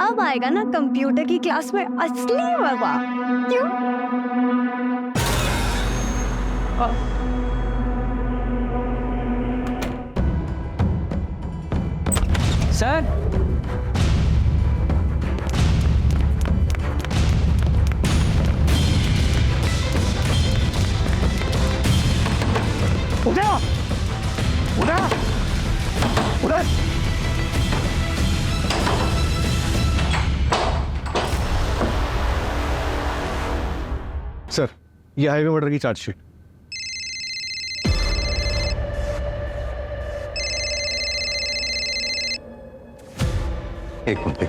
अब आएगा ना कंप्यूटर की क्लास में असली मजा। क्यों? सर उठा उठा उठा। सर, ये हाईवे मर्डर की चार्जशीट। एक minute.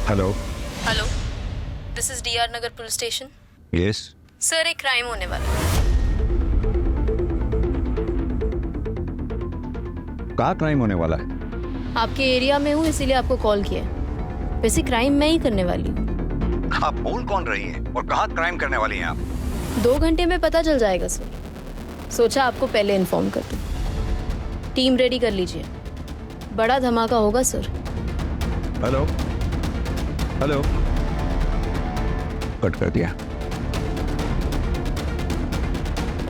Hello. Hello, this is DR Nagar police station. Yes. Sir, एक क्राइम होने वाला है। कहाँ क्राइम होने वाला है? आपके एरिया में हूँ, इसीलिए आपको कॉल किया है। वैसे क्राइम मैं ही करने वाली हूँ। आप बोल कौन रही हैं और कहाँ क्राइम करने वाली हैं आप? 2 घंटे में पता चल जाएगा सर। सोचा आपको पहले इन्फॉर्म कर दूँ। टीम रेडी कर लीजिए, बड़ा धमाका होगा सर। Hello hello. कट कर दिया।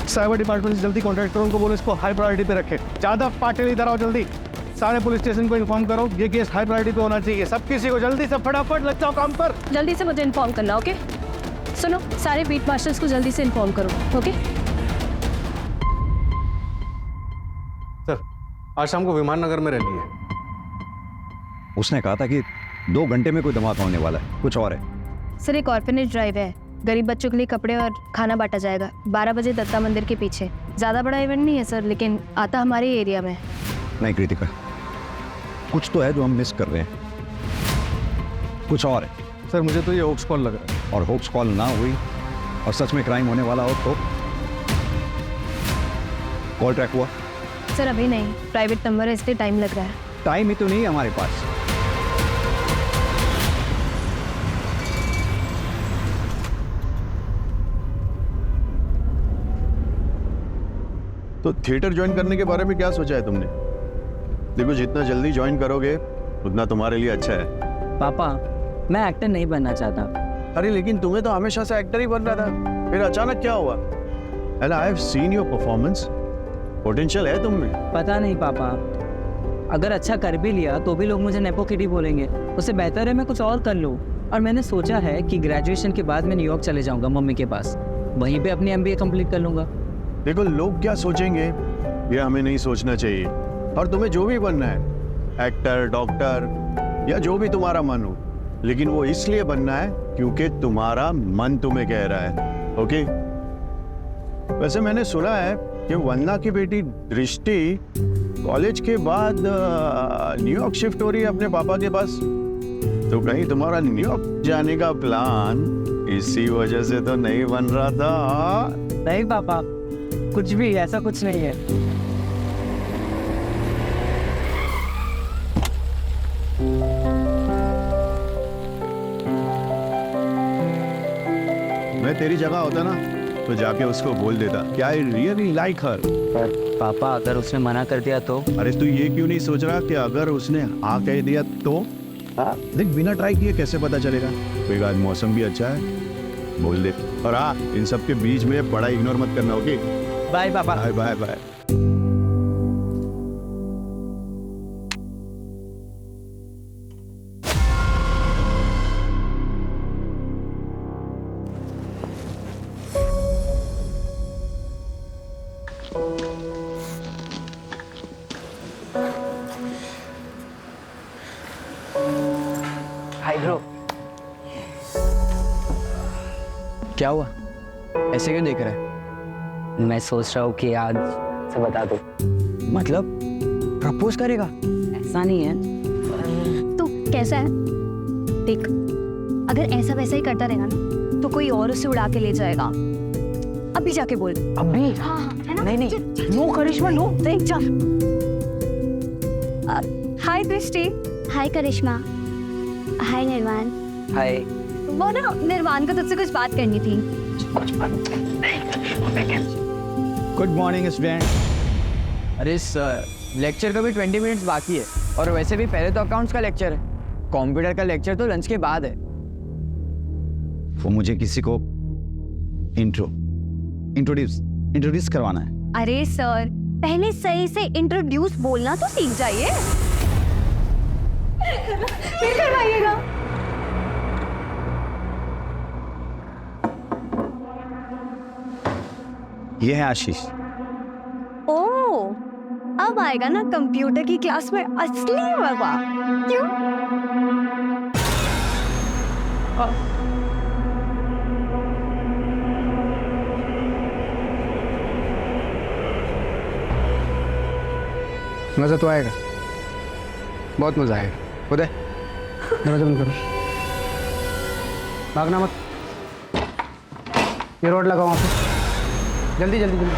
साइबर डिपार्टमेंट से जल्दी कॉन्टैक्ट करो, उनको बोलो इसको हाई प्रायोरिटी पे रखे। ज्यादा पाटिल इधर आओ जल्दी। सारे पुलिस स्टेशन को इन्फॉर्म करो, ये केस हाई प्रायोरिटी पे होना चाहिए। सब किसी को जल्दी से फटाफट लग जाओ काम पर। जल्दी से मुझे इन्फॉर्म करना, ओके? सुनो, सारे बीट मास्टर्स को जल्दी से इन्फॉर्म करो, ओके? सर, आज शाम को विमान नगर में रैली है। उसने कहा था कि 2 घंटे में कोई धमाका होने वाला है, कुछ और है। सर, एक ऑर्फनेज ड्राइव है, गरीब बच्चों के लिए कपड़े और खाना बांटा जाएगा 12 बजे दत्ता मंदिर के पीछे। ज़्यादा बड़ा इवेंट नहीं है सर, लेकिन आता हमारे एरिया में। नहीं कृतिका, कुछ तो है जो हम मिस कर रहे हैं, कुछ और है। सर, मुझे तो ये होप्स कॉल लग रहा है। और होप्स कॉल ना हुई और सच में क्राइम होने वाला हो तो? कॉल ट्रैक हुआ? सर अभी नहीं, प्राइवेट नंबर है इसलिए टाइम लग रहा है। टाइम ही तो नहीं है हमारे पास। तो थिएटर ज्वाइन करने के बारे में क्या सोचा है तुमने? देखो, जितना जल्दी ज्वाइन करोगे उतना तुम्हारे लिए अच्छा है। पापा, मैं एक्टर नहीं बनना चाहता। अरे लेकिन तुम्हें तो हमेशा से एक्टर ही बनना था, फिर अचानक क्या हुआ? And I have seen your performance, potential है तुम में। पता नहीं पापा, अगर अच्छा कर भी लिया तो भी लोग मुझे नेपो किडी बोलेंगे। उससे बेहतर है मैं कुछ और कर लूँ। और मैंने सोचा है कि ग्रेजुएशन के बाद मैं न्यूयॉर्क चले जाऊँगा मम्मी के पास, वहीं पे अपनी MBA कंप्लीट कर लूँगा। देखो, लोग क्या सोचेंगे ये हमें नहीं सोचना चाहिए। और तुम्हें जो भी बनना है, एक्टर, डॉक्टर या जो भी तुम्हारा मन हो, लेकिन वो इसलिए बनना है क्योंकि तुम्हारा मन तुम्हें कह रहा है। ओके? वैसे मैंने सुना है कि वंदना की बेटी दृष्टि कॉलेज के बाद न्यूयॉर्क शिफ्ट हो रही है अपने पापा के पास। तो कहीं तुम्हारा न्यूयॉर्क जाने का प्लान इसी वजह से तो नहीं बन रहा था? नहीं पापा, कुछ भी ऐसा कुछ नहीं है। मैं तेरी जगह होता ना तो जाके उसको बोल देता कि आई रियली लाइक हर। पर पापा, अगर उसने मना कर दिया तो? अरे तू ये क्यों नहीं सोच रहा कि अगर उसने हाँ कह दिया तो? देख, बिना ट्राई किए कैसे पता चलेगा? कोई आज मौसम भी अच्छा है, बोल दे। और हाँ, इन सब के बीच में बड़ा इग्नोर मत करना, ओके? बाय पापा। Bye bye bye. Hi bro. क्या हुआ, ऐसे क्यों देख रहा है? मैं सोच रहा हूँ कि आज से बता दो। मतलब प्रपोज करेगा? ऐसा नहीं है। तो कैसा है देख, अगर ऐसा वैसा ही करता रहेगा ना तो कोई और उसे उड़ा के ले जाएगा। अभी जाके बोल। अभी? हाँ हाँ, है ना? नहीं नहीं, नो करिश्मा नो। देख जा। हाय दृष्टि। हाय करिश्मा। हाय निर्वाण। हाय। वो ना, निर्वाण को तुझसे कुछ बात करनी थी। Good morning student. अरे सर, लेक्चर का भी 20 मिनट्स बाकी है और वैसे भी पहले तो अकाउंट्स का लेक्चर है, कंप्यूटर का लेक्चर तो लंच के बाद है। वो मुझे किसी को इंट्रोड्यूस करवाना है। अरे सर, पहले सही से इंट्रोड्यूस बोलना तो सीख जाइए। फिर करवाइएगा। ये है आशीष। ओह, अब आएगा ना कंप्यूटर की क्लास में असली मजा। क्यों? मज़ा तो आएगा, बहुत मज़ा आएगा। उदय, दरवाजा बंद करो, भागना मत। ये रोड लगाओ वहाँ पे, जल्दी जल्दी जल्दी।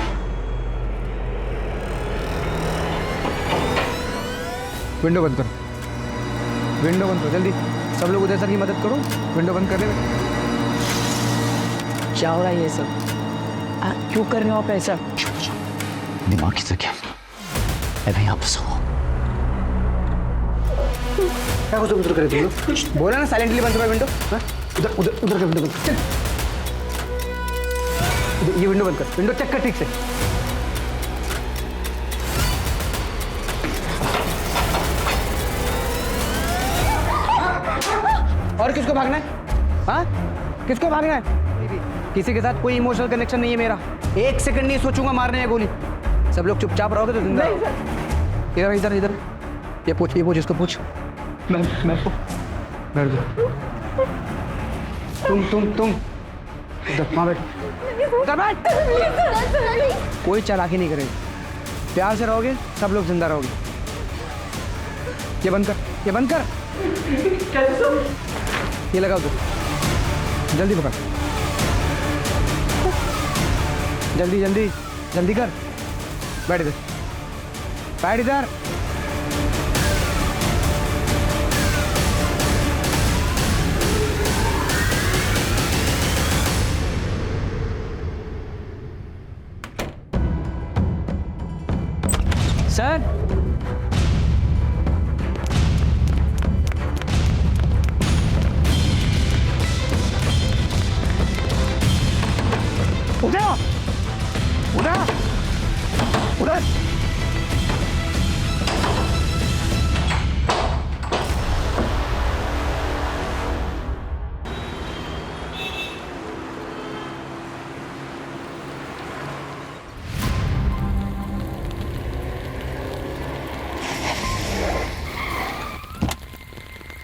विंडो बंद करो, विंडो बंद करो जल्दी। सब लोग उदय सर की मदद करो, विंडो बंद करने में। क्या हो रहा है ये सब? क्यों कर रहे हो आप ऐसा? दिमाग से क्या अभी आप सो। क्या कुछ उधर करे तुम लोग? बोला ना साइलेंटली बंद करो विंडो। हाँ? उधर उधर उधर का विंडो बंद कर। ये विंडो बंद कर, विंडो चेक कर ठीक से। और किसको भागना है? हाँ, किसको भागना है? किसी के साथ कोई इमोशनल कनेक्शन नहीं है मेरा। 1 सेकंड नहीं सोचूंगा मारने है गोली। सब लोग चुपचाप रहोगे तो जिंदा रहोगे। इधर इधर इधर, ये पूछ इसको पूछ। मैं बैठ जा। तुम इधर वहाँ बैठ, उधर बैठ। कोई चालाकी नहीं करेगा, प्यार से रहोगे सब लोग जिंदा रहोगे। ये बंद कर, ये बंद कर। ये लगाओ तो जल्दी पकड़, जल्दी जल्दी जल्दी कर। बैठ इधर, बैठ इधर। सर, उधर उधर उधर।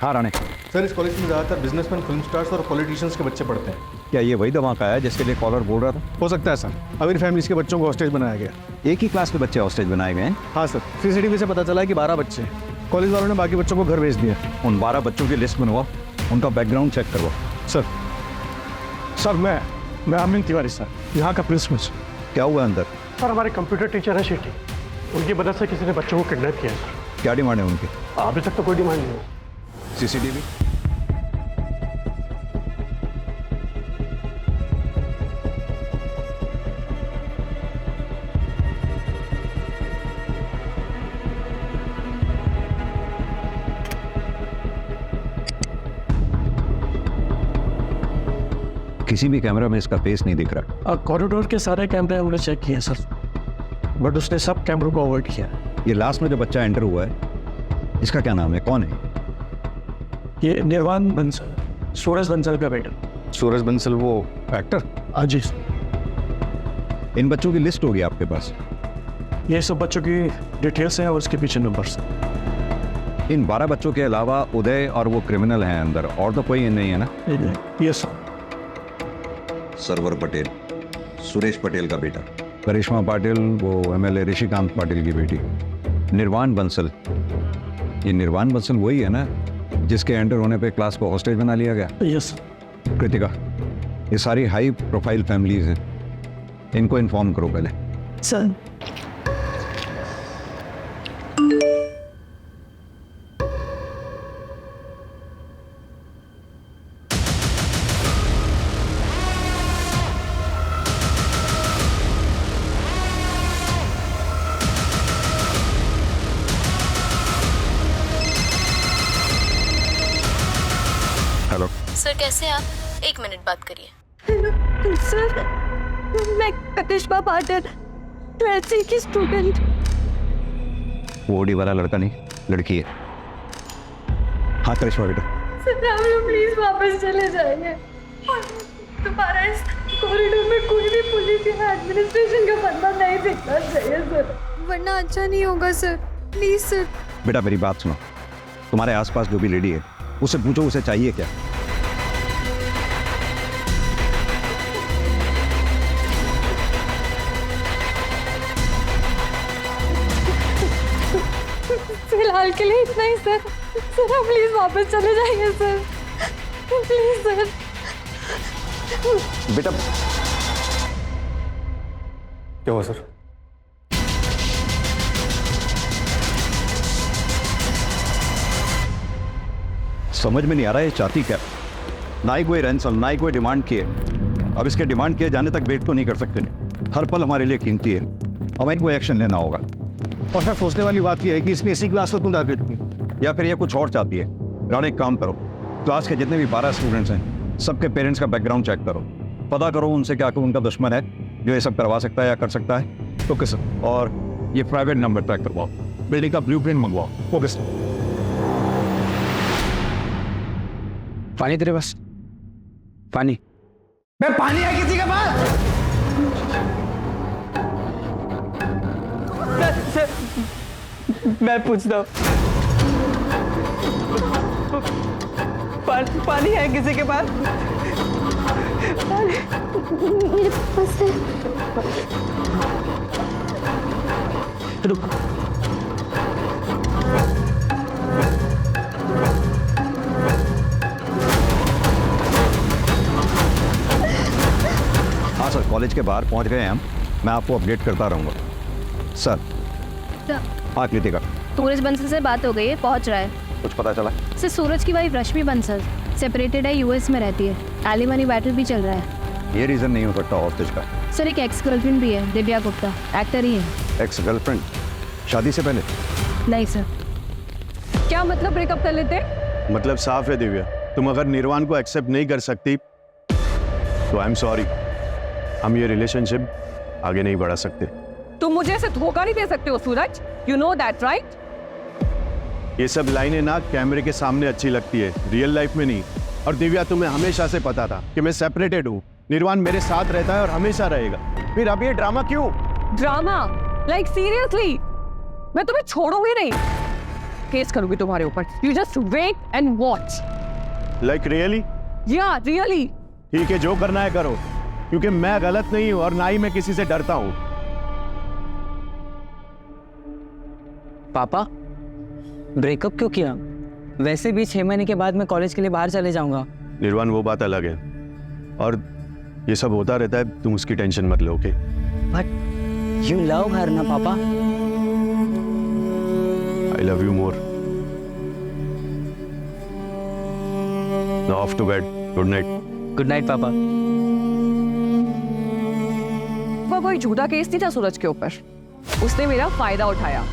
हाँ राणे, सर, इस कॉलेज में ज़्यादातर बिजनेसमैन, फिल्म स्टार्स और पॉलिटिशियंस के बच्चे पढ़ते हैं। क्या ये वही धमाका है जिसके लिए कॉलर बोल रहा था? हो सकता है सर, अमीर फैमिलीज के बच्चों को हॉस्टेज बनाया गया। एक ही क्लास के बच्चे हॉस्टेज बनाए गए हैं। हाँ सर, सीसीटीवी से पता चला है कि 12 बच्चे हैं। कॉलेज वालों ने बाकी बच्चों को घर भेज दिया। उन 12 बच्चों की लिस्ट बनवाओ, उनका बैकग्राउंड चेक करवाओ। सर मैं अमिन तिवारी सर, यहाँ का प्रिंसिपल। क्या हुआ अंदर? सर, हमारे कंप्यूटर टीचर हैं शेट्टी, उनकी मदद से किसी ने बच्चों को किडनैप किया है सर। क्या डिमांड है उनकी? अभी तक तो कोई डिमांड नहीं है। सीसीटीवी किसी भी कैमरा में इसका फेस नहीं दिख रहा। कॉरिडोर के सारे कैमरे हमने चेक किए सर, बट उसने सब कैमरों को अवॉइड किया। ये लास्ट में जो बच्चा एंटर हुआ है, इसका क्या नाम है, कौन है? ये निर्वाण बंसल, सूरज बंसल का बेटा। सूरज बंसल, वो एक्टर? हाँ जी। इन बच्चों की लिस्ट होगी आपके पास? ये सब बच्चों की डिटेल्स हैं और उसके पीछे नंबर्स। इन 12 बच्चों के अलावा उदय और वो क्रिमिनल हैं अंदर, और तो कोई नहीं है ना? Yes sir. सरवर पटेल, सुरेश पटेल का बेटा। करिश्मा पाटिल, वो एमएलए ऋषिकांत पाटिल की बेटी। निर्वाण बंसल, ये निर्वाण बंसल वही है ना जिसके एंटर होने पे क्लास को हॉस्टेज बना लिया गया? यस। कृतिका, ये सारी हाई प्रोफाइल फैमिलीज हैं, इनको इन्फॉर्म करो पहले। सर, सर कैसे हैं आप? 1 मिनट बात करिए। सर, मैं करिश्मा पाटिल 12th की स्टूडेंट। वो ओडी वाला लड़का नहीं, लड़की है। हाँ करिश्मा बेटा, सर आप लोग प्लीज वापस चले जाइए। दोबारा इस कॉरिडोर में कोई भी पुलिस या एडमिनिस्ट्रेशन का बंदा नहीं दिखना चाहिए सर, वरना अच्छा नहीं होगा सर। Please sir. बेटा मेरी बात सुनो, तुम्हारे आसपास जो भी लेडी है उससे पूछो उसे चाहिए क्या। फिलहाल के लिए इतना ही सर। सर आप प्लीज वापस चले जाइए सर, प्लीज सर। बेटा क्या हुआ सर? समझ में नहीं आ रहा है ये चाहती क्या। ना ही कोई रैंसम, ना ही कोई डिमांड की है। अब इसके डिमांड किए जाने तक वेट तो नहीं कर सकते। हर पल हमारे लिए कीमती है, हमें कोई एक्शन लेना होगा। और सर सोचने वाली बात यह है कि इसने इसी क्लास को क्यों टारगेट की? या फिर ये कुछ और चाहती है। राणे एक काम करो, क्लास के जितने भी 12 स्टूडेंट्स हैं सबके पेरेंट्स का बैकग्राउंड चेक करो, पता करो उनसे क्या कोई उनका दुश्मन है जो ये सब करवा सकता है या कर सकता है। Okay sir. और ये प्राइवेट नंबर ट्रैक करवाओ, बिल्डिंग का ब्लूप्रिंट मंगवाओ। Okay sir. पानी तेरे पास? पानी? मैं पानी है किसी के पास? मैं पूछता हूँ, पानी है किसी के पास? मेरे पास है। रुक। हाँ सर, कॉलेज के बाहर पहुंच गए हैं हम। मैं आपको अपडेट करता रहूँगा सर। हाँ कृतिका, सूरज बंसल से बात हो गई है, पहुंच रहा है। कुछ पता चला? सर सूरज की वाइफ रश्मि बंसल सेपरेटेड है, यूएस में रहती है। एलिमनी बैटल भी चल रहा है। ये रीज़न नहीं हो सकता हॉस्टेज का। सर एक एक्स गर्लफ्रेंड भी है, दिव्या गुप्ता, एक्टर ही है। Ex girlfriend? शादी से पहले? नहीं सर। क्या मतलब ब्रेकअप कर लेते? मतलब साफ है दिव्या, तुम अगर निर्वाण को एक्सेप्ट नहीं कर सकती तो आई एम सॉरी, हम ये रिलेशनशिप आगे नहीं बढ़ा सकते। तुम मुझे ऐसे धोखा नहीं दे सकते हो सूरज, यू नो दैट राइट? ये सब लाइनें ना कैमरे के सामने अच्छी लगती है, रियल लाइफ में नहीं। और दिव्या तुम्हें हमेशा से पता था कि मैं सेपरेटेड हूँ, निर्वाण मेरे साथ रहता है और हमेशा रहेगा, फिर अब ये ड्रामा क्यों? ड्रामा? Like seriously? मैं तुम्हें छोड़ूंगी नहीं, केस करूंगी तुम्हारे ऊपर। You just wait and watch. Like really? या रियली। ठीक है, जो करना है करो, क्योंकि मैं गलत नहीं हूं और ना ही मैं किसी से डरता हूं। पापा ब्रेकअप क्यों किया? वैसे भी 6 महीने के बाद मैं कॉलेज के लिए बाहर चले जाऊंगा। निर्वाण वो बात अलग है, और ये सब होता रहता है, तुम उसकी टेंशन मत लो। Okay? But you love her ना पापा? I love you more. Now off to bed, good night. Good night पापा। वो कोई झूठा केस नहीं था सूरज के ऊपर, उसने मेरा फायदा उठाया,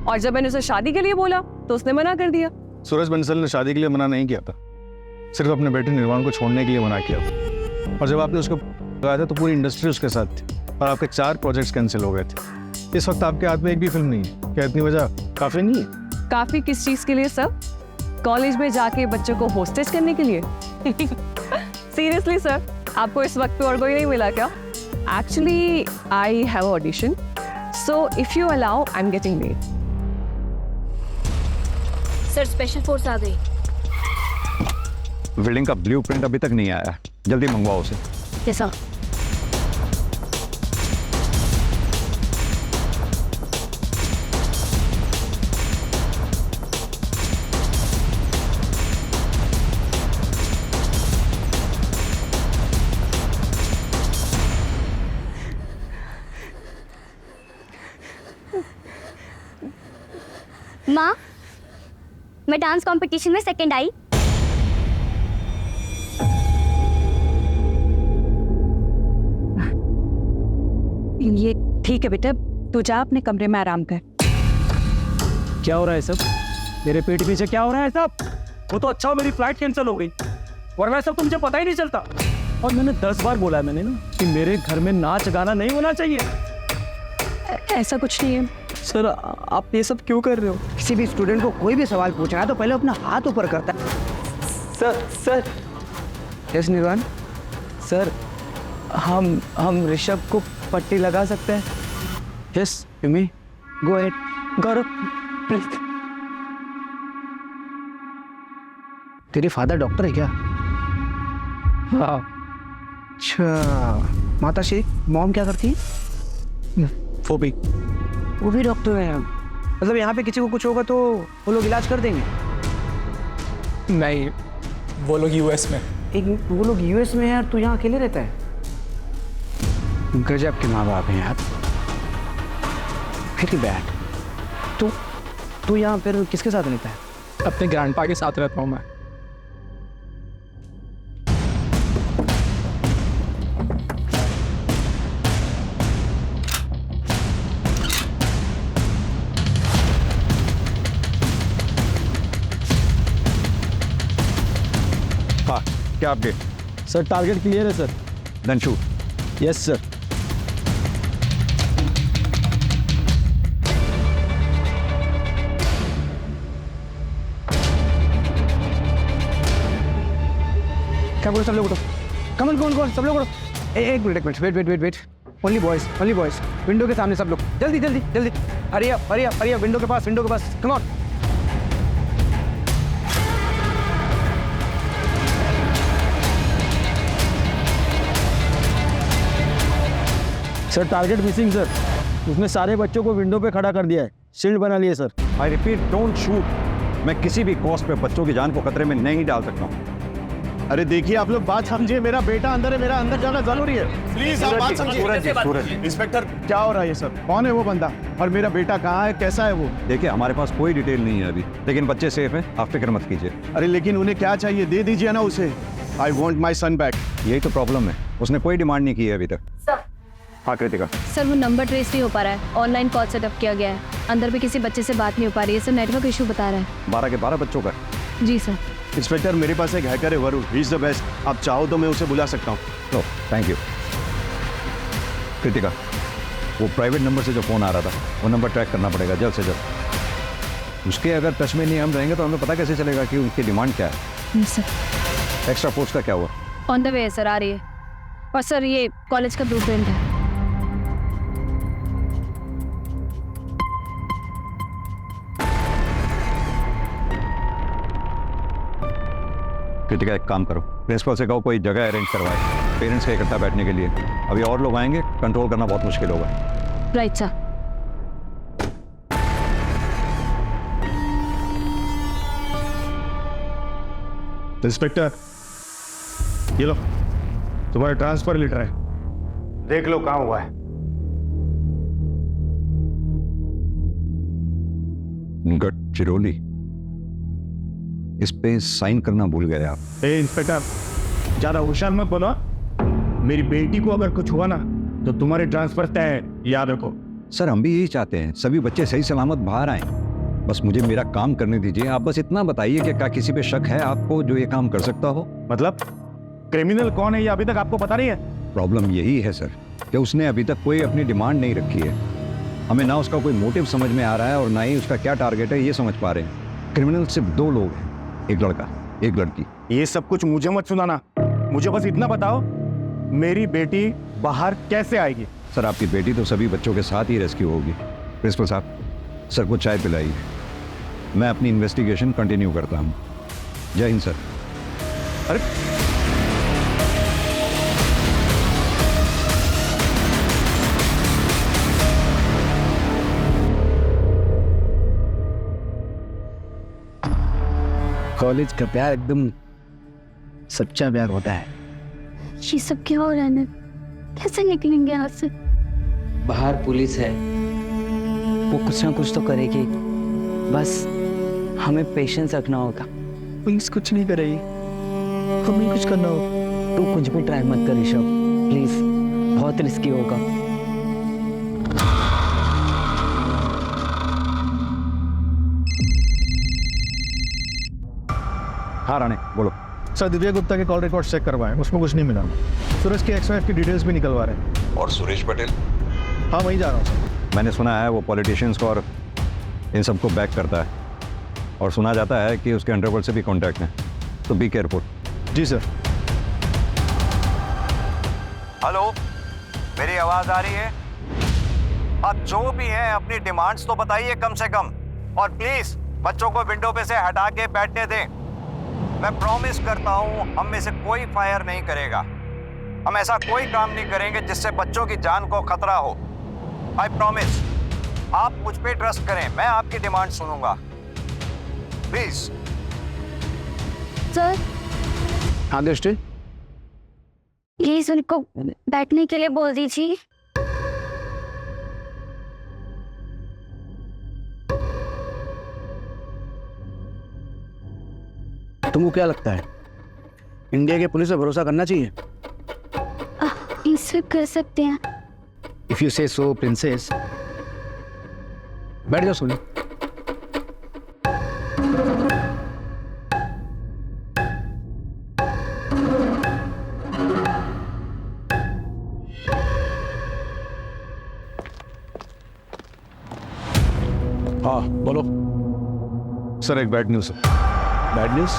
और जब मैंने उसे शादी के लिए बोला तो उसने मना कर दिया। सूरज बंसल ने शादी के लिए मना नहीं किया था, सिर्फ अपने बेटे निर्वाण को छोड़ने के लिए मना किया था। और जब आपने उसको लगाया था तो पूरी इंडस्ट्री उसके साथ थी, और आपके 4 प्रोजेक्ट्स कैंसिल हो गए थे। इस वक्त आपके हाथ में एक भी फिल्म नहीं है। क्या इतनी वजह काफी नहीं है? काफी किस चीज के लिए सर? कॉलेज में जाके बच्चों को होस्टेज करने के लिए? सीरियसली सर, आपको इस वक्त पे और कोई नहीं मिला क्या? Actually I have audition, so if you allow I am getting late. Sir special force आ गई। बिल्डिंग का ब्लूप्रिंट अभी तक नहीं आया, जल्दी मंगवाओ उसे। कैसा? माँ, मैं डांस कंपटीशन में सेकंड आई। ये ठीक है बेटा, तू जा अपने कमरे में आराम कर। क्या हो रहा है सब? मेरे पेट पीछे क्या हो रहा है सब? वो तो अच्छा हो मेरी फ्लाइट कैंसिल हो गई, वरना सब तो मुझे पता ही नहीं चलता। और मैंने 10 बार बोला है मैंने ना कि मेरे घर में नाच गाना नहीं होना चाहिए। ऐसा कुछ नहीं है। सर आप ये सब क्यों कर रहे हो? किसी भी स्टूडेंट को कोई भी सवाल पूछना है तो पहले अपना हाथ ऊपर करता है। सर यस निर्वाण। सर हम ऋषभ को पट्टी लगा सकते हैं? Yes you may go ahead. Gaurav please. तेरे फादर डॉक्टर है क्या? हाँ। अच्छा, माता श्री मॉम क्या करती है? वो भी डॉक्टर है। मतलब यहाँ पे किसी को कुछ होगा तो वो लोग इलाज कर देंगे? नहीं, वो लोग यूएस में। वो लोग यूएस में है और तू यहाँ अकेले रहता है? गजब के माँ बाप हैं यार। Very bad. तू यहाँ फिर किसके साथ रहता है? अपने ग्रैंडपा के साथ रहता हूँ मैं। हाँ, क्या अपडेट? सर टारगेट क्लियर है sir. Then shoot. Yes sir. क्या बोलो सब लोग उठो। कमन सब लोग उठो। एक minute wait. Only boys window के सामने सब लोग। जल्दी हरी अप विंडो के पास come on. Sir target missing sir. उसने सारे बच्चों को विंडो पे खड़ा कर दिया है, शील्ड बना लिए sir. I repeat, don't shoot. मैं किसी भी कॉस्ट पे बच्चों की जान को खतरे में नहीं डाल सकता हूँ। अरे देखिए आप लोग बात समझिए, मेरा बेटा अंदर है, मेरा अंदर जाना जरूरी है। प्लीज आप बात समझिए। सूरज, इंस्पेक्टर क्या हो रहा है ये सब? कौन है वो बंदा और मेरा बेटा कहाँ है, कैसा है वो? देखिए हमारे पास कोई डिटेल नहीं है अभी, लेकिन बच्चे सेफ हैं, आप फिक्र मत कीजिए। अरे लेकिन उन्हें क्या चाहिए, दे दीजिए ना उसे। I want my son back. यही तो प्रॉब्लम है, उसने कोई डिमांड नहीं की है अभी तक। हाँ कृतिका। सर वो नंबर ट्रेस नहीं हो पा रहा है, ऑनलाइन कॉल सेटअप किया गया है, अंदर भी किसी बच्चे से बात नहीं हो पा रही है सर, नेटवर्क इशू बता रहा है। 12 के 12 बच्चों का? जी सर। इंस्पेक्टर मेरे पास एक हैकर है Varun, he is the best. आप चाहो तो मैं उसे बुला सकता हूँ। No thank you. कृतिका, वो प्राइवेट नंबर से जो फ़ोन आ रहा था वो नंबर ट्रैक करना पड़ेगा जल्द से जल्द। उसके अगर टच में नहीं हम रहेंगे तो हमें पता कैसे चलेगा कि उनकी डिमांड क्या है। सर एक्स्ट्रा फोर्स का क्या हुआ? ऑन द वे है सर, आ रही है। और सर ये कॉलेज का ब्लूप्रिंट है। कृतिका एक काम करो, प्रिंसिपल से कहो कोई जगह अरेंज करवाए पेरेंट्स का इकट्ठा बैठने के लिए। अभी और लोग आएंगे, कंट्रोल करना बहुत मुश्किल होगा। Right sir. इंस्पेक्टर ये लो तुम्हारा ट्रांसफर लेटर है, देख लो कहाँ हुआ है। गडचिरोली, इस पे साइन करना भूल गए आप। ए इंस्पेक्टर, ज्यादा होशियार मत बनो। मेरी बेटी को अगर कुछ हुआ ना तो तुम्हारे ट्रांसफर तय है, याद रखो। सर हम भी यही चाहते हैं, सभी बच्चे सही सलामत बाहर आए। बस मुझे मेरा काम करने दीजिए। आप बस इतना बताइए कि क्या किसी पे शक है आपको जो ये काम कर सकता हो? मतलब क्रिमिनल कौन है ये अभी तक आपको पता नहीं है? प्रॉब्लम यही है सर कि उसने अभी तक कोई अपनी डिमांड नहीं रखी है। हमें ना उसका कोई मोटिव समझ में आ रहा है और ना ही उसका क्या टारगेट है ये समझ पा रहे हैं। क्रिमिनल सिर्फ 2 लोग हैं, एक लड़का एक लड़की। ये सब कुछ मुझे मत सुनाना, मुझे बस इतना बताओ मेरी बेटी बाहर कैसे आएगी? सर आपकी बेटी तो सभी बच्चों के साथ ही रेस्क्यू होगी। प्रिंसिपल साहब सर को चाय पिलाइए, मैं अपनी इन्वेस्टिगेशन कंटिन्यू करता हूँ। जय हिंद सर। अरे कॉलेज का प्यार एकदम सच्चा प्यार होता है। ये सब क्या हो रहा है? कैसे निकलेंगे यहाँ से? बाहर पुलिस है, वो कुछ ना कुछ तो करेगी, बस हमें पेशेंस रखना होगा। पुलिस कुछ नहीं करेगी, हमें कुछ करना होगा। तू कुछ भी ट्राई मत कर ऋषभ, प्लीज, बहुत रिस्की होगा। हाँ राणे बोलो। सर दिव्या गुप्ता के कॉल रिकॉर्ड चेक करवाएं, उसमें कुछ नहीं मिला। सूरज की एक्स वाइफ की डिटेल्स भी निकलवा रहे हैं। और सुरेश पटेल? हाँ वहीं जा रहा हूँ सर। मैंने सुना है वो पॉलिटिशियंस को और इन सबको बैक करता है, और सुना जाता है कि उसके अंडरवर्ल्ड से भी कॉन्टैक्ट है, तो बी केयरफुल। जी सर। हेलो, मेरी आवाज़ आ रही है? अब जो भी है अपनी डिमांड्स तो बताइए कम से कम, और प्लीज़ बच्चों को विंडो पे से हटा के बैठने दें। मैं प्रॉमिस करता हूँ हम में से कोई फायर नहीं करेगा। हम ऐसा कोई काम नहीं करेंगे जिससे बच्चों की जान को खतरा हो। I promise. आप मुझ पे ट्रस्ट करें, मैं आपकी डिमांड सुनूंगा, प्लीज। सर हाँ दृष्टि, ये सुन को बैठने के लिए बोल दीजिए। तुमको क्या लगता है इंडिया के पुलिस पे भरोसा करना चाहिए? इससे कर सकते हैं। इफ यू से सो प्रिंसेस। बैठ जाओ सोनी। हाँ बोलो। सर एक बैड न्यूज़ है। Bad news?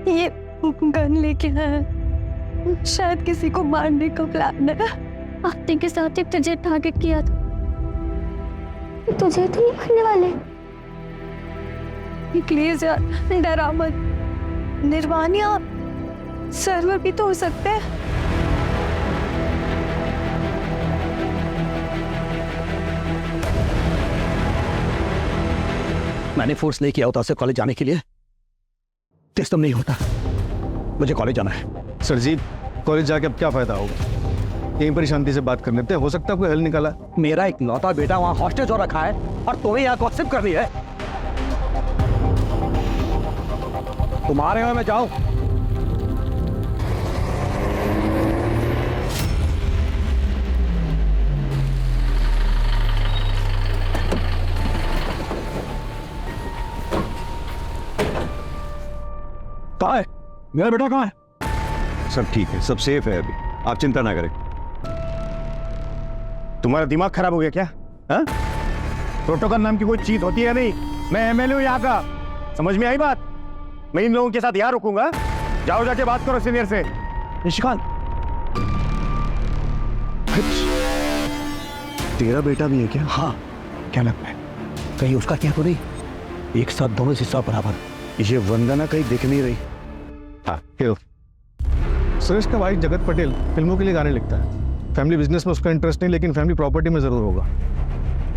ये गन लेके आया, शायद किसी को मारने का प्लान है। आफ्ते के साथ एक तुझे टारगेट किया था, तुझे तो नहीं मारने वाले। प्लीज यार डरा मत। निर्वाणिया सर्वर भी तो हो सकते हैं। मैंने फोर्स नहीं किया होता उसे कॉलेज जाने के लिए। सिस्टम नहीं होता, मुझे कॉलेज जाना है। सर जी कॉलेज जाके अब क्या फायदा होगा? यहीं पर ही शांति से बात कर लेते हैं, हो सकता है कोई हल निकाला। मेरा एक लौता बेटा वहां हॉस्टेज हो रखा है और तुम्हें यहाँ गॉसिप करनी है। तुम्हारे में मैं जाऊं? कहाँ है मेरा बेटा? कहाँ है? सब ठीक है, सब सेफ है, अभी आप चिंता ना करें। तुम्हारा दिमाग खराब हो गया क्या? हाँ? प्रोटोकॉल नाम की कोई चीज होती है नहीं। मैं एमएलए हूँ यहाँ का, समझ में आई बात? मैं इन लोगों के साथ यहाँ रुकूंगा। जाओ जाके बात करो सीनियर से। निशिकांत, तेरा बेटा भी है क्या? हाँ क्या लगता है कहीं उसका क्या तो नहीं? एक साथ दोनों हिस्सा बराबर। ये वंदना कहीं दिख नहीं रही। हाँ क्यों? सुरेश का भाई जगत पटेल फिल्मों के लिए गाने लिखता है। फैमिली बिजनेस में उसका इंटरेस्ट नहीं, लेकिन फैमिली प्रॉपर्टी में जरूर होगा।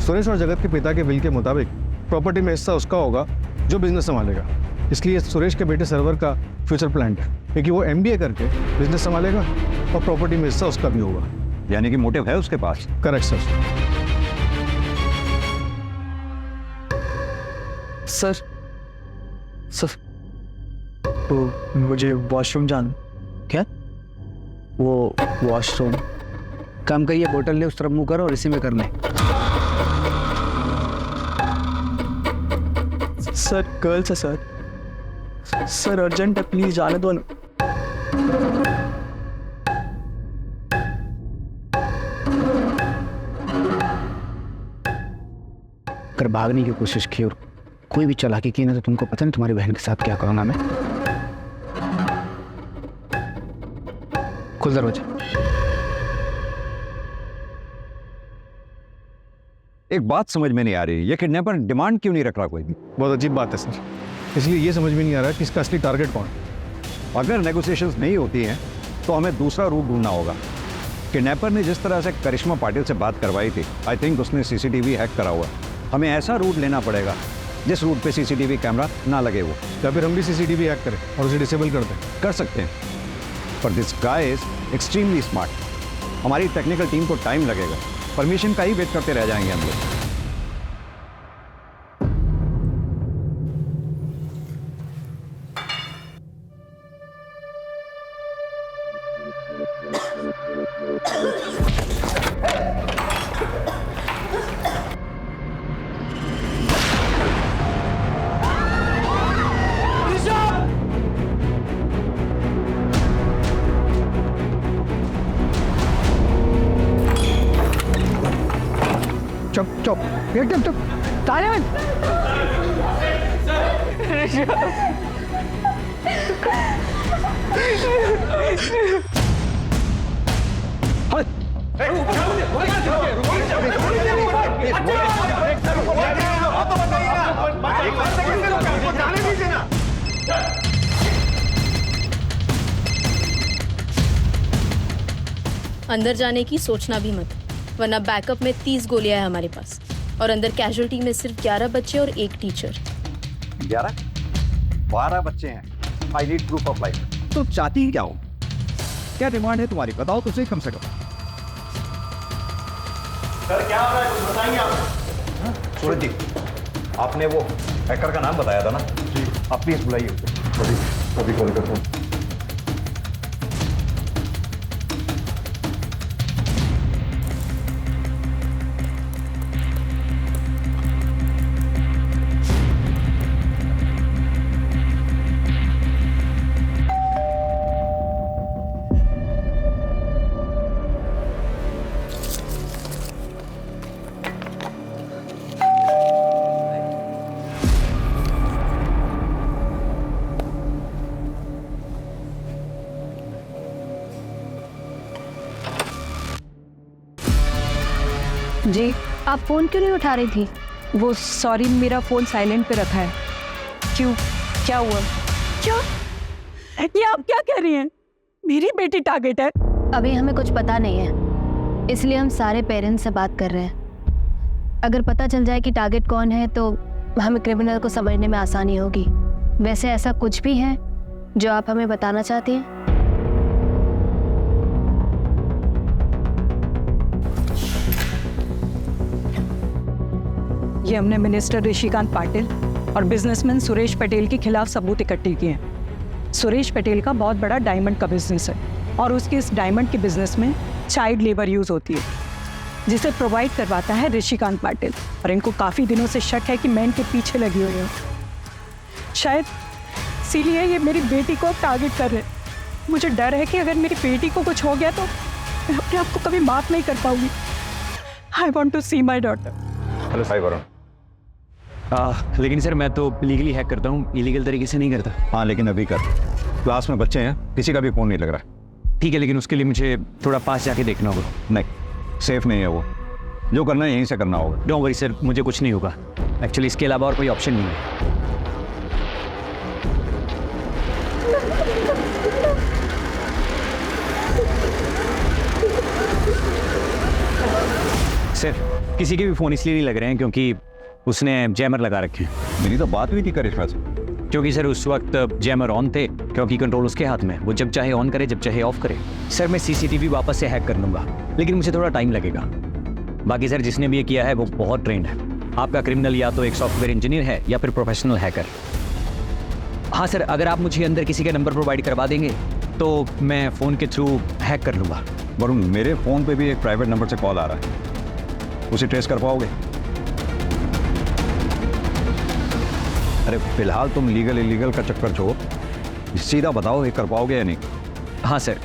सुरेश और जगत के पिता के विल के मुताबिक प्रॉपर्टी में हिस्सा उसका होगा जो बिजनेस संभालेगा। इसलिए सुरेश के बेटे सर्वर का फ्यूचर प्लान है, क्योंकि वो MBA करके बिजनेस संभालेगा और प्रॉपर्टी में हिस्सा उसका भी होगा। यानी कि मोटिव है उसके पास? Correct sir. सर सर तो मुझे वॉशरूम जाना। क्या? वो वॉशरूम। काम करिए, बोतल ले उस तरफ मुंह करो और इसी में कर ले। सर गर्ल्स है सर। सर अर्जेंट है, प्लीज जाने दो ना। अगर भागने की कोशिश की और कोई भी चालाकी की ना तो तुमको पता नहीं तुम्हारी बहन के साथ क्या करूंगा मैं। खुल दरवाजा। एक बात समझ में नहीं आ रही, ये किडनैपर डिमांड क्यों नहीं रख रहा कोई भी? बहुत अजीब बात है सर, इसलिए ये समझ में नहीं आ रहा कि इसका असली टारगेट कौन है। अगर नेगोशिएशंस नहीं होती हैं तो हमें दूसरा रूट ढूंढना होगा। किडनैपर ने जिस तरह से करिश्मा पाटिल से बात करवाई थी, आई थिंक उसने CCTV हैक करा हुआ। हमें ऐसा रूट लेना पड़ेगा जिस रूट पे CCTV कैमरा ना लगे वो। या फिर हम भी CCTV हैक करें और उसे डिसेबल कर दें। कर सकते हैं, पर this guy is extremely smart. हमारी टेक्निकल टीम को टाइम लगेगा, परमिशन का ही वेट करते रह जाएंगे हम लोग। एकदम चुप ताले में अंदर जाने की सोचना भी मत, वरना बैकअप में 30 गोलियां हैं हमारे पास, और अंदर कैजुअल्टी में सिर्फ 11 बच्चे और 1 टीचर। 12 बच्चे हैं। I need proof of life. तो चाहती ही क्या हो? क्या डिमांड है तुम्हारी? बताओ तो सही कम से कम। सर क्या हो रहा है, कुछ बताएंगे आप? सूरज जी, आपने वो हैकर का नाम बताया था ना जी, आप प्लीज बुलाइए उसे। अभी कॉल करता हूँ। जी, आप फ़ोन क्यों नहीं उठा रही थी? वो सॉरी, मेरा फ़ोन साइलेंट पे रखा है। क्यों, क्या हुआ? क्या ये आप क्या कह रही हैं? मेरी बेटी टारगेट है? अभी हमें कुछ पता नहीं है, इसलिए हम सारे पेरेंट्स से बात कर रहे हैं। अगर पता चल जाए कि टारगेट कौन है तो हमें क्रिमिनल को समझने में आसानी होगी। वैसे ऐसा कुछ भी है जो आप हमें बताना चाहती हैं? ये हमने मिनिस्टर ऋषिकांत पाटिल और बिजनेसमैन सुरेश पटेल के खिलाफ सबूत इकट्ठे किए हैं। सुरेश पटेल का बहुत बड़ा डायमंड का बिजनेस है और उसके इस डायमंड के बिजनेस में चाइल्ड लेबर यूज होती है, जिसे प्रोवाइड करवाता है ऋषिकांत पाटिल। और इनको काफ़ी दिनों से शक है कि मैं इनके पीछे लगी हुई हूँ। शायद इसीलिए ये मेरी बेटी को टारगेट कर रहे हैं। मुझे डर है कि अगर मेरी बेटी को कुछ हो गया तो मैं अपने आप को कभी माफ़ नहीं कर पाऊंगी। I want to see my daughter. Hello Sai Varun. लेकिन सर मैं तो लीगली हैक करता हूँ, इलीगल तरीके से नहीं करता। हाँ लेकिन अभी कर। क्लास में बच्चे हैं, किसी का भी फ़ोन नहीं लग रहा है। ठीक है, लेकिन उसके लिए मुझे थोड़ा पास जाके देखना होगा। नहीं, सेफ नहीं है वो। जो करना है यहीं से करना होगा। डोंट वरी सर, मुझे कुछ नहीं होगा। एक्चुअली इसके अलावा और कोई ऑप्शन नहीं है। सर किसी के भी फ़ोन इसलिए नहीं लग रहे हैं क्योंकि उसने जैमर लगा रखे हैं। मेरी तो बात हुई थी करिश्मा से। क्योंकि सर उस वक्त जैमर ऑन थे, क्योंकि कंट्रोल उसके हाथ में, वो जब चाहे ऑन करे जब चाहे ऑफ करे। सर मैं सीसीटीवी वापस से हैक कर लूँगा, लेकिन मुझे थोड़ा टाइम लगेगा। बाकी सर जिसने भी ये किया है वो बहुत ट्रेंड है। आपका क्रिमिनल या तो एक सॉफ्टवेयर इंजीनियर है या फिर प्रोफेशनल हैकर। हाँ सर, अगर आप मुझे अंदर किसी का नंबर प्रोवाइड करवा देंगे तो मैं फ़ोन के थ्रू हैक कर लूँगा। वरुण, मेरे फ़ोन पे भी एक प्राइवेट नंबर से कॉल आ रहा है, उसे ट्रेस कर पाओगे? अरे फिलहाल तुम लीगल इलीगल का चक्कर छोड़ो, सीधा बताओ ये कर पाओगे या नहीं? हाँ सर,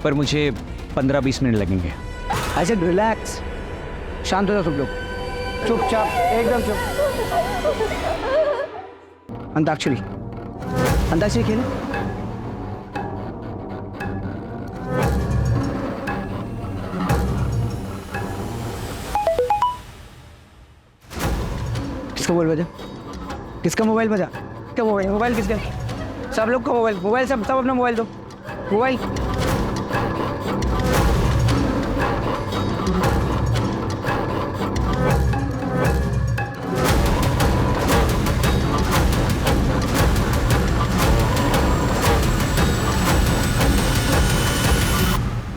पर मुझे 15-20 मिनट लगेंगे। आई सेड रिलैक्स, शांत हो जाओ सब लोग, चुपचाप एकदम चुप। अंताक्षरी, अंताक्षरी खेलो। किसका मोबाइल बजा? किसका मोबाइल बजा? क्या मोबाइल किसका? सब लोग का मोबाइल सब अपना मोबाइल दो। मोबाइल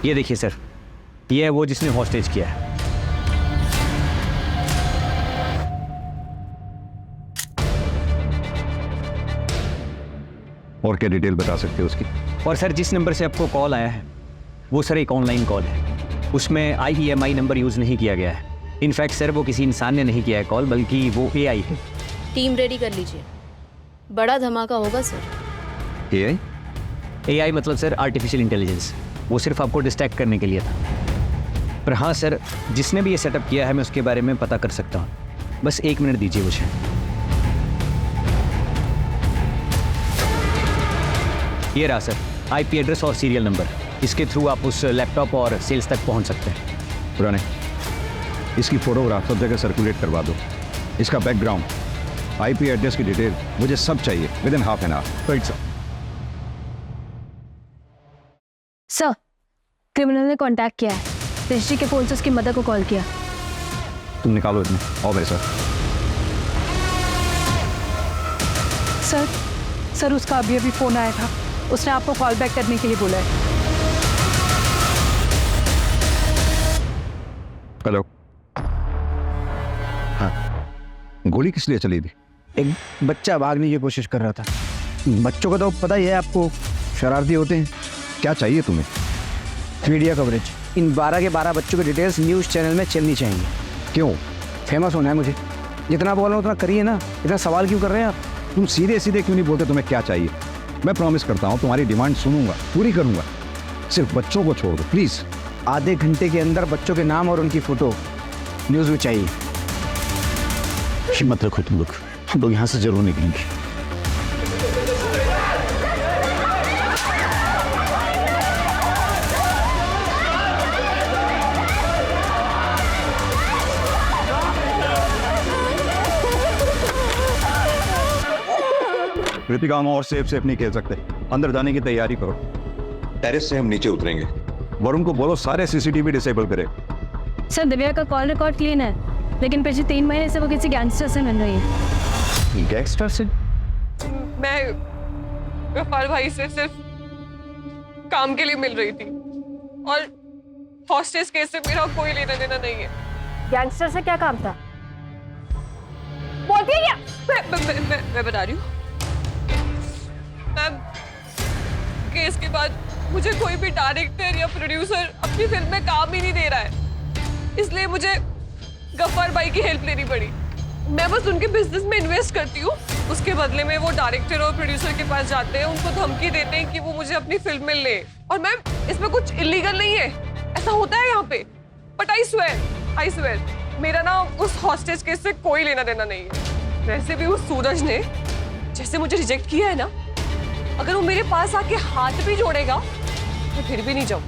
ये देखिए सर, ये है वो जिसने हॉस्टेज किया है। और क्या डिटेल बता सकते हो उसकी? और सर जिस नंबर से आपको कॉल आया है वो सर एक ऑनलाइन कॉल है, उसमें IEMI नंबर यूज़ नहीं किया गया है। इनफैक्ट सर वो किसी इंसान ने नहीं किया है कॉल, बल्कि वो AI है। टीम रेडी कर लीजिए, बड़ा धमाका होगा सर। AI मतलब सर आर्टिफिशियल इंटेलिजेंस, वो सिर्फ आपको डिस्ट्रैक्ट करने के लिए था। पर हाँ सर, जिसने भी ये सेटअप किया है मैं उसके बारे में पता कर सकता हूँ। बस 1 मिनट दीजिए मुझे। ये रहा सर, IP एड्रेस और सीरियल नंबर। इसके थ्रू आप उस लैपटॉप और सेल्स तक पहुंच सकते हैं। पुराने इसकी फोटोग्राफ सब जगह सर्कुलेट करवा दो। इसका बैकग्राउंड, IP एड्रेस की डिटेल मुझे सब चाहिए with in half an hour. Right sir. Sir, criminal ने कांटेक्ट किया है। ऋषि के फोन से उसकी मदर को कॉल किया। तुम निकालो इतने। आओ मेरे साथ। सर उसका अभी फ़ोन आया था। उसने आपको कॉल बैक करने के लिए बोला है। हेलो। हाँ, गोली किस लिए चली थी? एक बच्चा भागने की कोशिश कर रहा था। बच्चों का तो पता ही है आपको, शरारती होते हैं। क्या चाहिए तुम्हें? Media coverage. इन 12 के 12 बच्चों की डिटेल्स न्यूज़ चैनल में चलनी चाहिए। क्यों? फेमस होना है मुझे। जितना बोल रहा हूँ उतना करिए ना। इतना सवाल क्यों कर रहे हैं आप? तुम सीधे सीधे क्यों नहीं बोलते तुम्हें क्या चाहिए? मैं प्रॉमिस करता हूँ तुम्हारी डिमांड सुनूंगा, पूरी करूंगा। सिर्फ बच्चों को छोड़ दो प्लीज। आधे घंटे के अंदर बच्चों के नाम और उनकी फोटो न्यूज़ में चाहिए। हिम्मत रखो तुम लोग, हम लोग यहाँ से जरूर निकलेंगे। कृतिका, हम और सेफ नहीं खेल सकते। अंदर जाने की तैयारी करो। टेरेस से हम नीचे उतरेंगे। वरुण को बोलो सारे CCTV डिसेबल करे। सर, दिव्या का कॉल रिकॉर्ड क्लीन है, लेकिन पिछले 3 महीने से वो किसी गैंगस्टर से मिल रही है। गैंगस्टर से? मैं गफ्फार भाई से सिर्फ काम के लिए मिल रही थी और हॉस्टेज केस से मेरा कोई लेना देना नहीं है। गैंगस्टर से क्या काम था? बोलती है क्या? मैं बता रही हूँ मैम, केस के बाद मुझे कोई भी डायरेक्टर या प्रोड्यूसर अपनी फिल्म में काम ही नहीं दे रहा है, इसलिए मुझे गफ्फार भाई की हेल्प लेनी पड़ी। मैं बस उनके बिजनेस में इन्वेस्ट करती हूँ, उसके बदले में वो डायरेक्टर और प्रोड्यूसर के पास जाते हैं, उनको धमकी देते हैं कि वो मुझे अपनी फिल्म में ले। और मैम, इसमें कुछ इलीगल नहीं है, ऐसा होता है यहाँ पे। बट आई स्वेयर मेरा ना उस हॉस्टेज केस से कोई लेना देना नहीं है। वैसे भी उस सूरज ने जैसे मुझे रिजेक्ट किया है ना, अगर वो मेरे पास आके हाथ भी जोड़ेगा मैं फिर भी नहीं जाऊँ।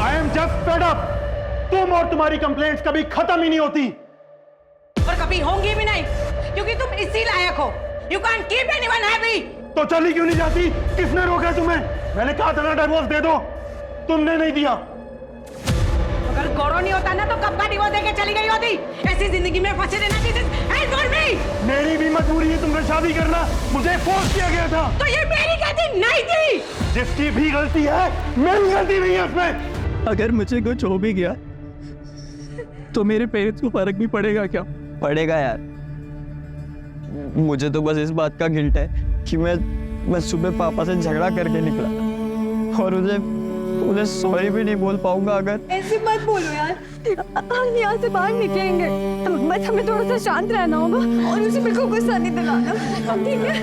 I am just fed up. तुम और तुम्हारी कंप्लेंट्स कभी खत्म ही नहीं होती और कभी होंगी भी नहीं, क्योंकि तुम इसी लायक हो। You can't keep anyone happy। तो चली क्यों नहीं जाती? किसने रोका तुम्हें? मैंने कहा था ना डिवोर्स दे दो, तुमने नहीं दिया। अगर गौरव नहीं होता ना तो कब का डिवोर्स देके चली गई होती। ऐसी जिंदगी में फंसे रहना मेरी भी मजबूरी है तुमसे शादी करना, मुझे फोर्स किया गया था। तो ये मेरी गलती नहीं थी। जिसकी भी गलती है, मेरी गलती नहीं है उसमें। अगर मुझे कुछ हो भी गया तो मेरे पेरेंट्स को फर्क भी पड़ेगा क्या? पड़ेगा यार। मुझे तो बस इस बात का गिल्ट है कि मैं सुबह पापा से झगड़ा करके निकला और उन्हें सॉरी भी नहीं बोल पाऊंगा। अगर ऐसे मत बोलो यार, हम यहाँ से बाहर निकलेंगे, बस हमें थोड़ा सा शांत रहना होगा और उसे बिल्कुल गुस्सा नहीं दिलाना, ठीक है?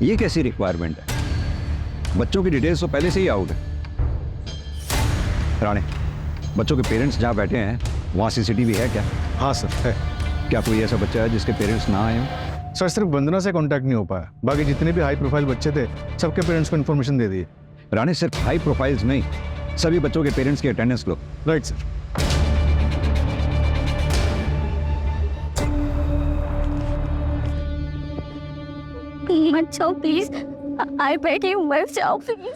ये कैसी रिक्वायरमेंट है? बच्चों की डिटेल्स तो पहले से ही आउट है। राणे, बच्चों के पेरेंट्स जहाँ बैठे हैं वहाँ CCTV है क्या? हाँ सर है। क्या कोई ऐसा बच्चा है जिसके पेरेंट्स ना आए हों? सर सिर्फ वंदना से कांटेक्ट नहीं हो पाया, बाकी जितने भी हाई प्रोफाइल बच्चे थे सबके पेरेंट्स को इन्फॉर्मेशन दे दी। राणे, सिर्फ हाई प्रोफाइल्स नहीं, सभी बच्चों के पेरेंट्स की अटेंडेंस लो। Right sir. मत जाओ प्लीज, आई बेग यू, मत जाओ प्लीज।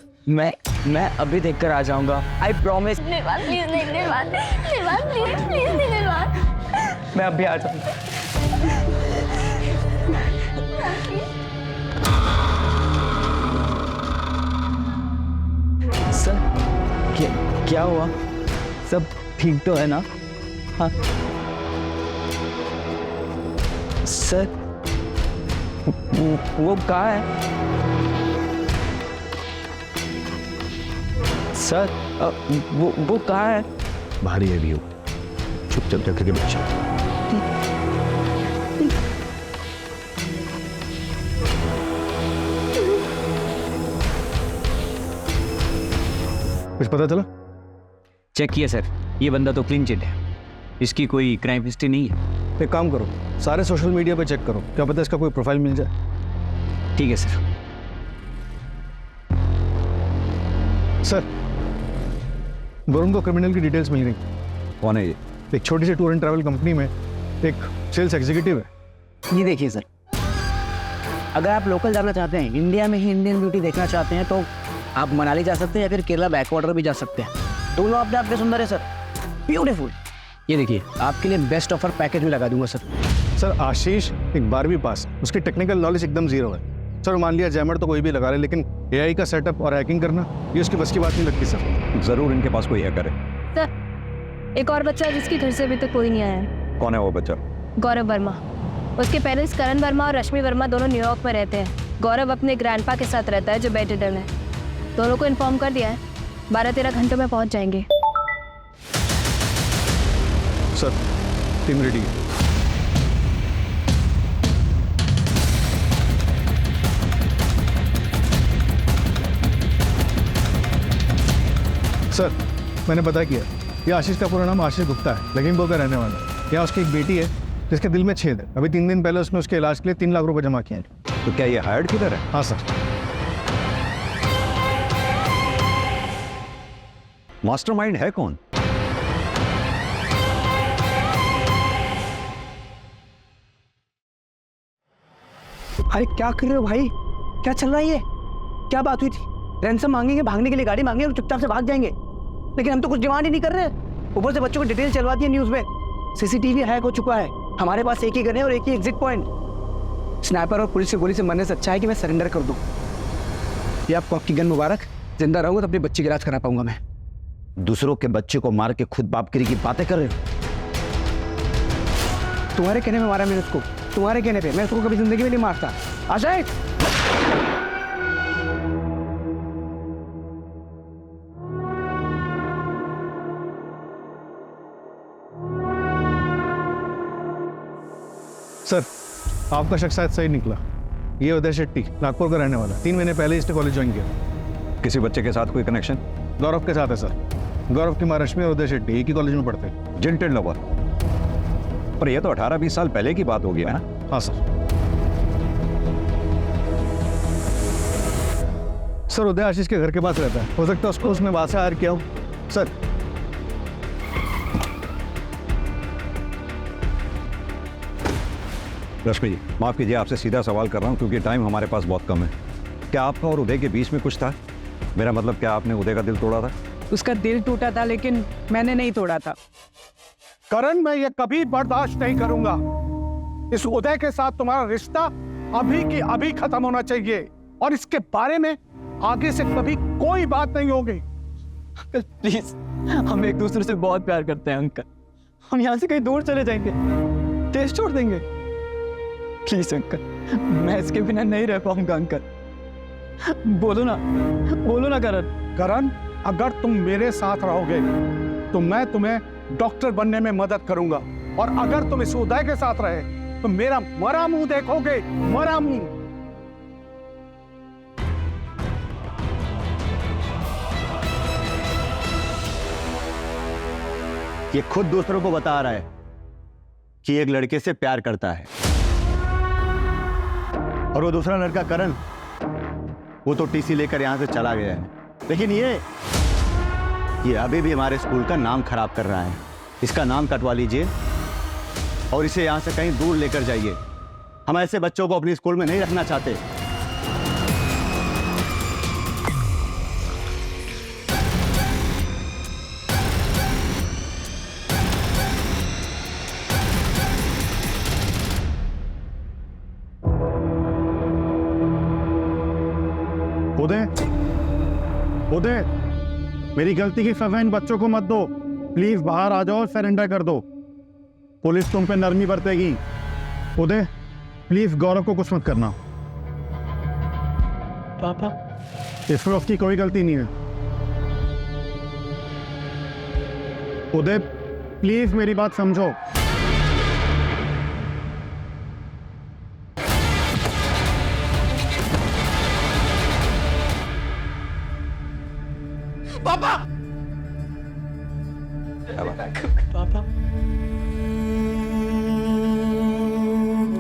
मैं अभी देख कर आ जाऊंगा, आई प्रॉमिस। निर्वाण प्लीज, निर्वाण प्लीज, प्लीज निर्वाण। मैं अभी आ जाऊंगा। सर क्या हुआ? सब ठीक तो है ना? हाँ सर, वो कहाँ है? सर वो कहाँ है? भारी है व्यू, चुपचाप जाकर के बच्चा। कुछ पता चला? चेक किया सर, ये बंदा तो क्लीन चिट है, इसकी कोई क्राइम हिस्ट्री नहीं है। एक काम करो, सारे सोशल मीडिया पे चेक करो, क्या पता इसका कोई प्रोफाइल मिल जाए। ठीक है सर। सर, वरुण को क्रिमिनल की डिटेल्स मिल गई। कौन है ये? एक छोटी सी टूर एंड ट्रैवल कंपनी में एक सेल्स एग्जीक्यूटिव है। ये देखिए सर, अगर आप लोकल जाना चाहते हैं, इंडिया में ही इंडियन ब्यूटी देखना चाहते हैं, तो आप मनाली जा सकते हैं या फिर केरला बैकवाटर भी जा सकते हैं। दोनों अपने आप में सुंदर है सर, ब्यूटीफुल। ये देखिए, आपके लिए बेस्ट ऑफर पैकेज भी लगा दूंगा सर। सर, आशीष एक 12वीं पास, उसकी टेक्निकल नॉलेज एकदम जीरो है। सर, मान लिया जैमर तो कोई भी लगा ले, लेकिन एआई का सेटअप और हैकिंग करना ये उसकी बस की बात नहीं लगती सर। जरूर इनके पास कोई हैकर है। सर, एक और बच्चा है जिसकी घर से अभी तक कोई नहीं आया है। कौन है वो बच्चा? गौरव वर्मा। उसके पेरेंट्स करण वर्मा और रश्मि वर्मा दोनों न्यूयॉर्क में रहते हैं। गौरव अपने ग्रैंडपा के साथ रहता है जो बेडरिडन है। दोनों को इन्फॉर्म कर दिया है, 12-13 घंटों में पहुंच जाएंगे। सर, टीम रेडी है। सर, मैंने पता किया, ये आशीष का पूरा नाम आशीष गुप्ता है, लखीमपुर का रहने वाला है। यहाँ उसकी एक बेटी है जिसके दिल में छेद है। अभी 3 दिन पहले उसने उसके इलाज के लिए 3 लाख रुपए जमा किए हैं। तो क्या ये हायर्ड किधर है? हाँ सर। मास्टरमाइंड है कौन? अरे क्या कर रहे हो भाई, क्या चल रहा है ये? क्या बात हुई थी? रैंसम मांगेंगे, भागने के लिए गाड़ी मांगेंगे और चुपचाप से भाग जाएंगे, लेकिन हम तो कुछ डिमांड ही नहीं कर रहे। ऊपर से बच्चों को डिटेल चलवा दी है न्यूज़ में। सीसीटीवी हैक हो चुका है, हमारे पास एक ही गन है और एक ही एग्जिट पॉइंट। स्नाइपर और पुलिस की गोली से मरने से अच्छा है कि मैं सरेंडर कर दूं। ये आपको आपकी गन मुबारक। जिंदा रहूंगा तो अपने बच्चे का इलाज करा पाऊंगा मैं। दूसरों के बच्चे को मार के खुद बापगिरी की बातें कर रहे हो? तुम्हारे कहने में मारा मैंने उसको, तुम्हारे कहने पे। मैं उसको कभी जिंदगी में नहीं मारता। अजय, सर, आपका शक शायद सही निकला। ये उदय शेट्टी नागपुर का रहने वाला, 3 महीने पहले इसने कॉलेज ज्वाइन किया। किसी बच्चे के साथ कोई कनेक्शन? गौरव के साथ है सर। गौरव की मां रश्मि और उदय शेट्टी एक ही कॉलेज में पढ़ते हैं। Gentle lover. पर यह तो 18-20 साल पहले की बात होगी ना? हाँ सर। सर, उदय आशीष के घर के पास रहता है, हो सकता है उसको उसने वहां से हायर किया हो। सर, रश्मि जी, माफ कीजिए, आपसे सीधा सवाल कर रहा हूँ क्योंकि टाइम हमारे पास बहुत कम है। क्या आपका और उदय के बीच में कुछ था? मेरा मतलब, क्या आपने उदय का दिल तोड़ा था? उसका दिल टूटा था, लेकिन मैंने नहीं तोड़ा था। करण, मैं ये कभी बर्दाश्त नहीं करूंगा। इस उदय के साथ तुम्हारा रिश्ता अभी की अभी खत्म होना चाहिए और इसके बारे में आगे से कभी कोई बात नहीं होगी। अंकल प्लीज, हम एक दूसरे से बहुत प्यार करते हैं अंकल। हम यहाँ से कहीं दूर चले जाएंगे, देश छोड़ देंगे। प्लीज अंकल, मैं इसके बिना नहीं रह पाऊंगा अंकल। बोलो ना करण। करण, अगर तुम मेरे साथ रहोगे तो मैं तुम्हें डॉक्टर बनने में मदद करूंगा, और अगर तुम इस उदय के साथ रहे तो मेरा मरा मुंह देखोगे, मरा मुंह। ये खुद दूसरों को बता रहा है कि एक लड़के से प्यार करता है, और वो दूसरा लड़का करण, वो तो टीसी लेकर यहां से चला गया है, लेकिन ये अभी भी हमारे स्कूल का नाम खराब कर रहा है। इसका नाम कटवा लीजिए और इसे यहां से कहीं दूर लेकर जाइए। हम ऐसे बच्चों को अपनी स्कूल में नहीं रखना चाहते। उदय, मेरी गलती की सजा इन बच्चों को मत दो। प्लीज बाहर आ जाओ और सरेंडर कर दो। पुलिस तुम पे नरमी बरतेगी। उदय, प्लीज गौरव को कुछ मत करना। पापा, इसमें उसकी कोई गलती नहीं है। उदय, प्लीज मेरी बात समझो। पापा बाय। पापा